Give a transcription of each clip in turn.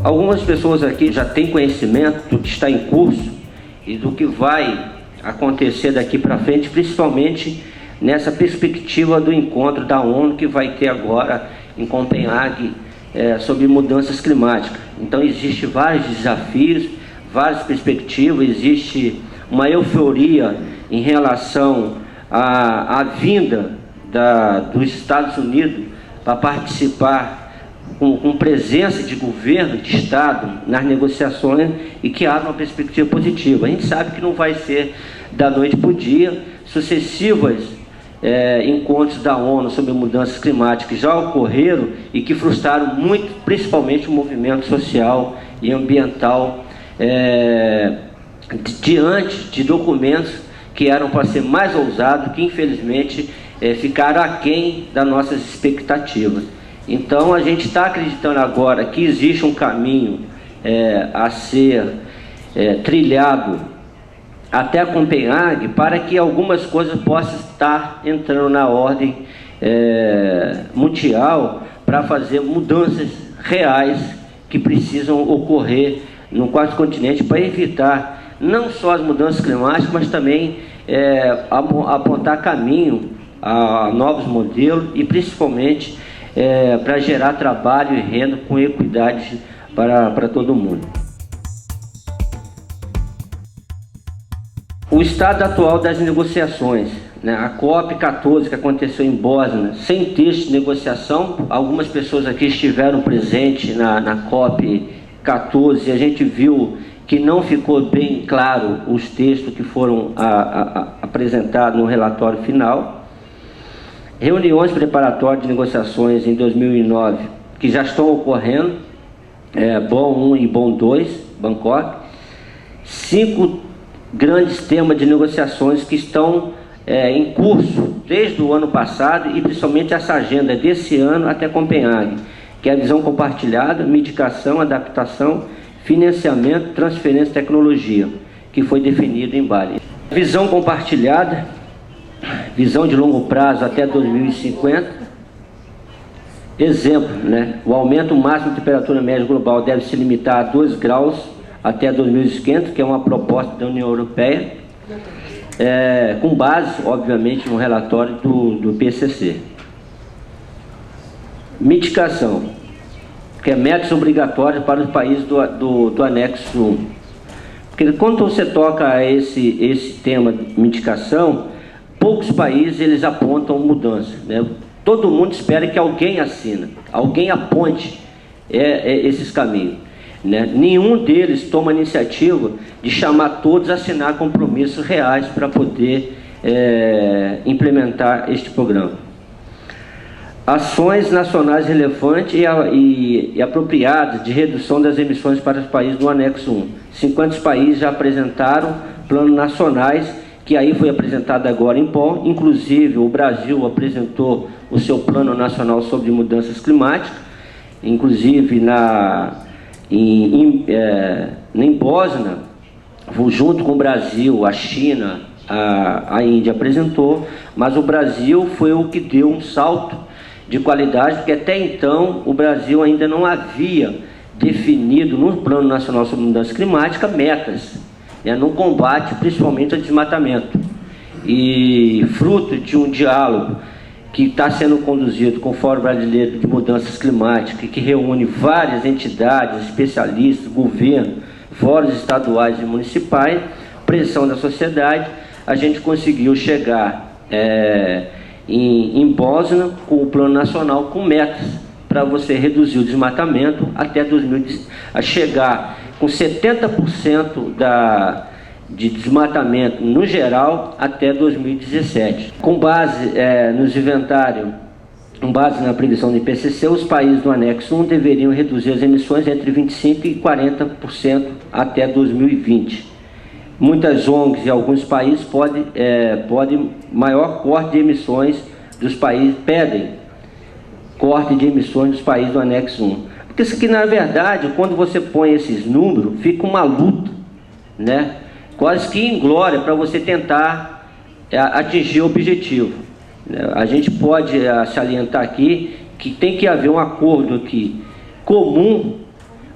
Algumas pessoas aqui já têm conhecimento do que está em curso e do que vai acontecer daqui para frente, principalmente nessa perspectiva do encontro da ONU que vai ter agora em Copenhague sobre mudanças climáticas. Então existem vários desafios, várias perspectivas, existe uma euforia em relação à vinda dos Estados Unidos para participar com presença de governo, de Estado, nas negociações, e que há uma perspectiva positiva. A gente sabe que não vai ser da noite para o dia. Sucessivas encontros da ONU sobre mudanças climáticas já ocorreram e que frustraram muito, principalmente o movimento social e ambiental, diante de documentos que eram para ser mais ousados, que infelizmente ficaram aquém das nossas expectativas. Então a gente está acreditando agora que existe um caminho a ser trilhado até Copenhague, para que algumas coisas possam estar entrando na ordem mundial, para fazer mudanças reais que precisam ocorrer no quarto continente, para evitar não só as mudanças climáticas, mas também apontar caminho a novos modelos e principalmente para gerar trabalho e renda com equidade para todo mundo. O estado atual das negociações, né? A COP14 que aconteceu em Bósnia, sem texto de negociação. Algumas pessoas aqui estiveram presentes na COP14 e a gente viu que não ficou bem claro os textos que foram apresentados no relatório final. Reuniões preparatórias de negociações em 2009, que já estão ocorrendo, BON 1 e BON 2, Bangkok. 5 grandes temas de negociações que estão em curso desde o ano passado, e principalmente essa agenda desse ano até Copenhague, que é a visão compartilhada, mitigação, adaptação, financiamento, transferência de tecnologia, que foi definido em Bali. Visão compartilhada, visão de longo prazo até 2050. Exemplo, né? O aumento máximo de temperatura média global deve se limitar a 2 graus até 2050, que é uma proposta da União Europeia, com base, obviamente, no relatório do PCC. Mitigação, que é metas obrigatórias para os países do anexo 1. Porque quando você toca esse tema de mitigação, poucos países eles apontam mudança, né? Todo mundo espera que alguém assina, alguém aponte esses caminhos, né? Nenhum deles toma a iniciativa de chamar todos a assinar compromissos reais para poder implementar este programa. Ações nacionais relevantes e apropriadas de redução das emissões para os países do anexo 1. 50 países já apresentaram planos nacionais, que aí foi apresentado agora em POM. Inclusive o Brasil apresentou o seu plano nacional sobre mudanças climáticas, inclusive em Bósnia, junto com o Brasil, a China, a Índia apresentou, mas o Brasil foi o que deu um salto de qualidade, porque até então o Brasil ainda não havia definido no Plano Nacional sobre Mudança Climática metas, no combate principalmente ao desmatamento. E fruto de um diálogo que está sendo conduzido com o Fórum Brasileiro de Mudanças Climáticas, que reúne várias entidades, especialistas, governo, fóruns estaduais e municipais, pressão da sociedade, a gente conseguiu chegar em Bósnia com o Plano Nacional com metas para você reduzir o desmatamento até 2010, a chegar com 70% de desmatamento no geral até 2017. Com base nos inventários, com base na previsão do IPCC, os países do anexo 1 deveriam reduzir as emissões entre 25% e 40% até 2020. Muitas ONGs e alguns países podem maior corte de emissões dos países, pedem corte de emissões dos países do anexo 1. Porque isso aqui, na verdade, quando você põe esses números, fica uma luta, né? Quase que inglória para você tentar atingir o objetivo. A gente pode salientar aqui que tem que haver um acordo aqui comum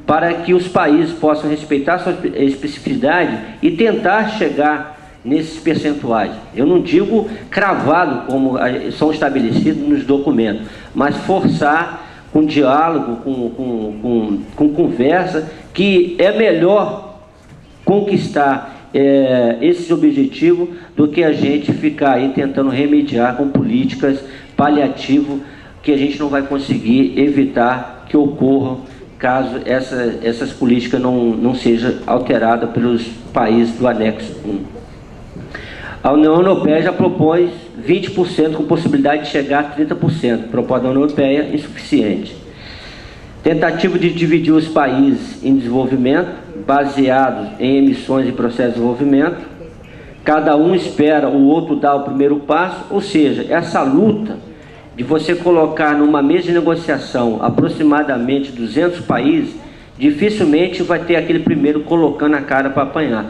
para que os países possam respeitar sua especificidade e tentar chegar nesses percentuais. Eu não digo cravado como são estabelecidos nos documentos, mas forçar com diálogo, com conversa, que é melhor conquistar esses objetivos do que a gente ficar aí tentando remediar com políticas paliativas que a gente não vai conseguir evitar que ocorram caso essas políticas não sejam alteradas pelos países do anexo 1. A União Europeia já propôs 20% com possibilidade de chegar a 30%. Proposta da União Europeia insuficiente. Tentativa de dividir os países em desenvolvimento, baseados em emissões e processo de desenvolvimento. Cada um espera o outro dar o primeiro passo, ou seja, essa luta de você colocar numa mesa de negociação aproximadamente 200 países, dificilmente vai ter aquele primeiro colocando a cara para apanhar,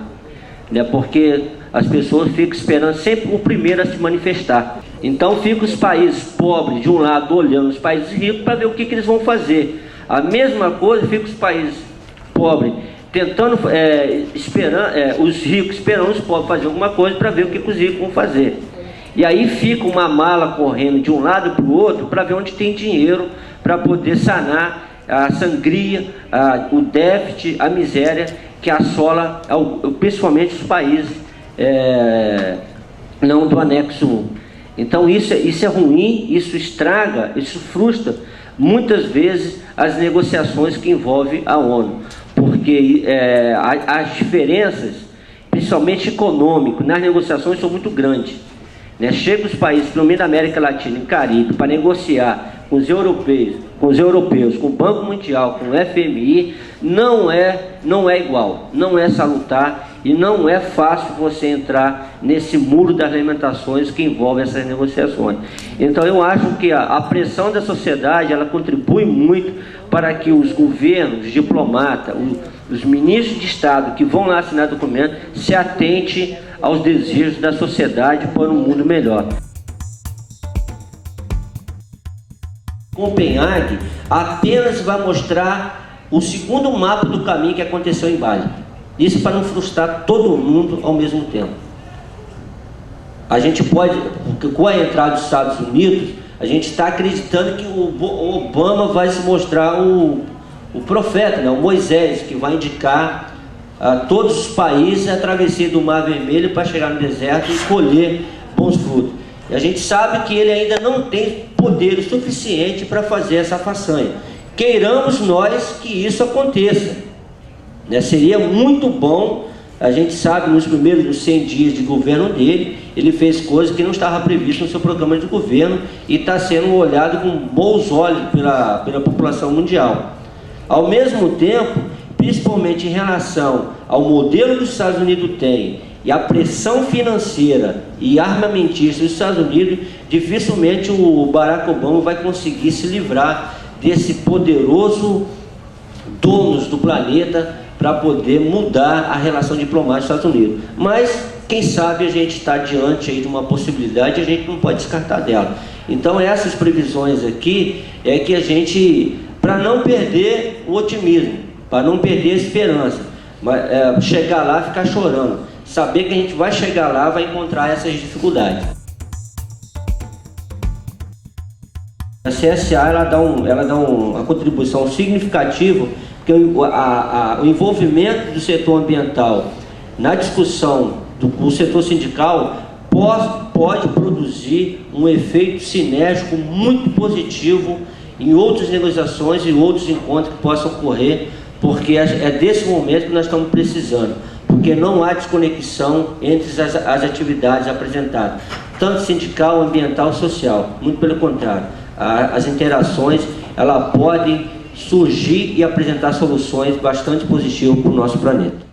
né? Porque as pessoas ficam esperando sempre o primeiro a se manifestar. Então ficam os países pobres de um lado olhando os países ricos para ver o que eles vão fazer. A mesma coisa fica os países pobres tentando, os ricos esperando os pobres fazer alguma coisa para ver o que os ricos vão fazer. E aí fica uma mala correndo de um lado para o outro para ver onde tem dinheiro para poder sanar a sangria, o déficit, a miséria que assola principalmente os países não do anexo 1. Então isso é ruim, isso estraga, isso frustra muitas vezes as negociações que envolvem a ONU, porque as diferenças, principalmente econômicas, nas negociações são muito grandes, né? Chega os países, pelo menos da América Latina e Caribe, para negociar com os europeus, com o Banco Mundial, com o FMI, não é igual, não é salutar e não é fácil você entrar nesse muro das lamentações que envolve essas negociações. Então eu acho que a pressão da sociedade, ela contribui muito para que os governos, os diplomatas, os ministros de Estado que vão lá assinar documento, se atentem aos desejos da sociedade para um mundo melhor. Copenhague apenas vai mostrar o segundo mapa do caminho que aconteceu em Bali. Isso para não frustrar todo mundo ao mesmo tempo. A gente pode, com a entrada dos Estados Unidos, a gente está acreditando que o Obama vai se mostrar o profeta, né? O Moisés, que vai indicar a todos os países a travessia do Mar Vermelho para chegar no deserto e colher bons frutos. E a gente sabe que ele ainda não tem poder o suficiente para fazer essa façanha. Queiramos nós que isso aconteça, né? Seria muito bom. A gente sabe, nos primeiros 100 dias de governo dele, ele fez coisas que não estava previsto no seu programa de governo e está sendo olhado com bons olhos pela população mundial. Ao mesmo tempo, principalmente em relação ao modelo que os Estados Unidos têm e a pressão financeira e armamentista dos Estados Unidos, dificilmente o Barack Obama vai conseguir se livrar desse poderoso dono do planeta para poder mudar a relação diplomática dos Estados Unidos. Mas, quem sabe, a gente está diante aí de uma possibilidade e a gente não pode descartar dela. Então, essas previsões aqui é que a gente, para não perder o otimismo, para não perder a esperança, mas, chegar lá e ficar chorando, saber que a gente vai chegar lá, vai encontrar essas dificuldades. A CSA ela dá uma contribuição significativa, porque o envolvimento do setor ambiental na discussão do setor sindical pode produzir um efeito sinérgico muito positivo em outras negociações e outros encontros que possam ocorrer, porque é desse momento que nós estamos precisando, porque não há desconexão entre as atividades apresentadas, tanto sindical, ambiental, social. Muito pelo contrário, as interações elas podem surgir e apresentar soluções bastante positivas para o nosso planeta.